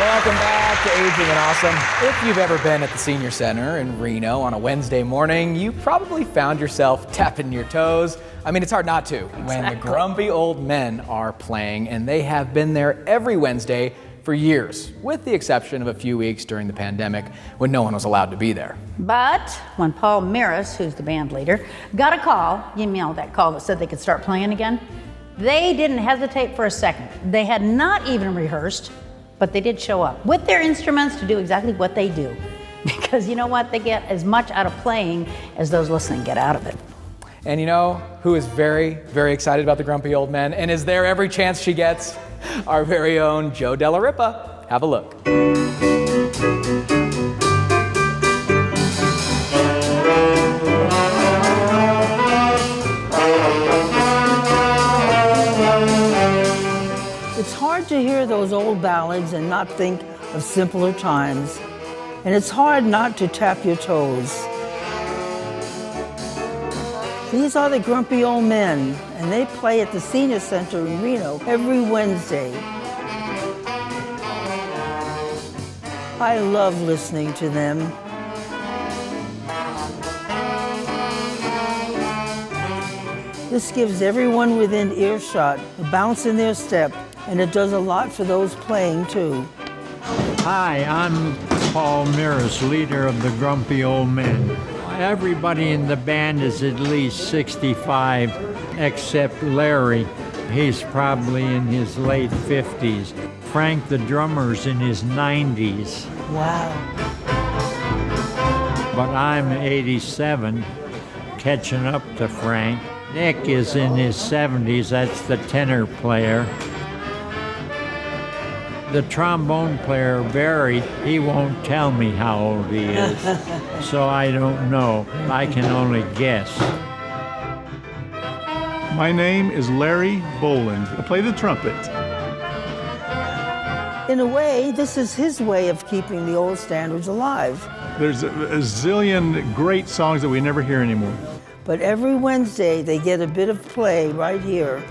Welcome back to Aging and Awesome. If you've ever been at the Senior Center in Reno on a Wednesday morning, you probably found yourself tapping your toes. I mean, it's hard not to when the grumpy old men are playing, and they have been there every Wednesday for years, with the exception of a few weeks during the pandemic when no one was allowed to be there. But when Paul Maris, who's the band leader, got a call, you know, that call that said they could start playing again, they didn't hesitate for a second. They had not even rehearsed, but they did show up with their instruments to do exactly what they do. Because you know what? They get as much out of playing as those listening get out of it. And you know who is very, very excited about the grumpy old men and is there every chance she gets? Our very own Joe Della Ripa. Have a look. It's hard to hear those old ballads and not think of simpler times. And it's hard not to tap your toes. These are the Grumpy Old Men, and they play at the Senior Center in Reno every Wednesday. I love listening to them. This gives everyone within earshot a bounce in their step, and it does a lot for those playing too. Hi, I'm Paul Maris, leader of the Grumpy Old Men. Everybody in the band is at least 65, except Larry. He's probably in his late 50s. Frank, the drummer's in his 90s. Wow. But I'm 87, catching up to Frank. Nick is in his 70s, that's the tenor player. The trombone player, Barry, he won't tell me how old he is, so I don't know. I can only guess. My name is Larry Boland. I play the trumpet. In a way, this is his way of keeping the old standards alive. There's a zillion great songs that we never hear anymore. But every Wednesday, they get a bit of play right here.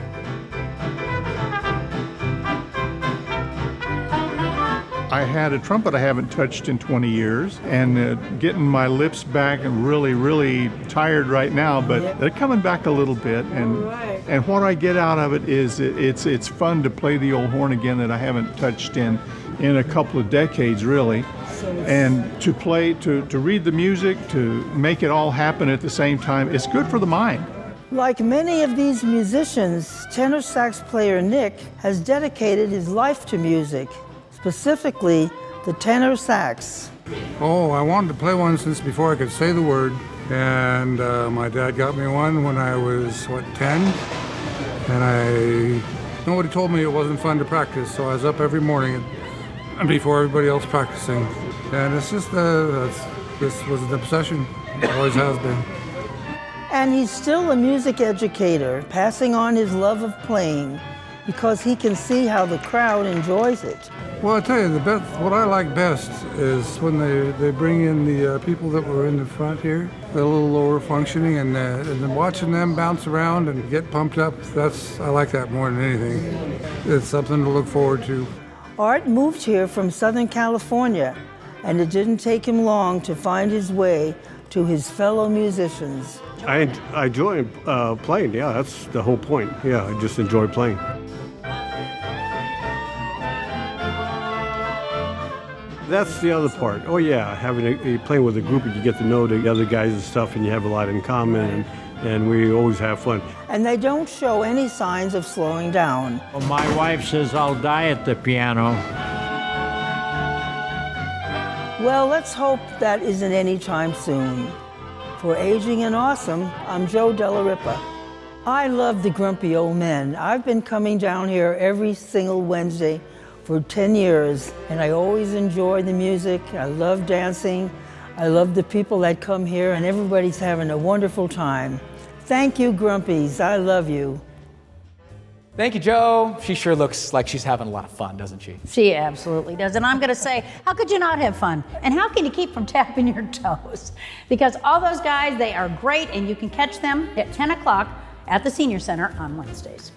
I had a trumpet I haven't touched in 20 years, and getting my lips back and really tired right now, but they're coming back a little bit, and what I get out of it is it's fun to play the old horn again that I haven't touched in a couple of decades, really. And to play, to read the music, to make it all happen at the same time, it's good for the mind. Like many of these musicians, tenor sax player Nick has dedicated his life to music, specifically the tenor sax. Oh, I wanted to play one since before I could say the word, and my dad got me one when I was, 10? And nobody told me it wasn't fun to practice, so I was up every morning and before everybody else practicing. And it's just, this was an obsession, it always has been. And he's still a music educator, passing on his love of playing because he can see how the crowd enjoys it. Well, I tell you, what I like best is when they bring in the people that were in the front here, they're a little lower functioning, and then watching them bounce around and get pumped up, I like that more than anything. It's something to look forward to. Art moved here from Southern California, and it didn't take him long to find his way to his fellow musicians. I enjoy playing, yeah, that's the whole point. Yeah, I just enjoy playing. That's the other part. Oh yeah, playing with a group, you get to know the other guys and stuff, and you have a lot in common, and we always have fun. And they don't show any signs of slowing down. Well, my wife says I'll die at the piano. Well, let's hope that isn't anytime soon. For Aging and Awesome, I'm Joe Della Ripa. I love the Grumpy Old Men. I've been coming down here every single Wednesday for 10 years, and I always enjoy the music. I love dancing. I love the people that come here, and everybody's having a wonderful time. Thank you, Grumpies. I love you. Thank you, Joe. She sure looks like she's having a lot of fun, doesn't she? She absolutely does. And I'm going to say, how could you not have fun? And how can you keep from tapping your toes? Because all those guys, they are great, and you can catch them at 10 o'clock at the Senior Center on Wednesdays.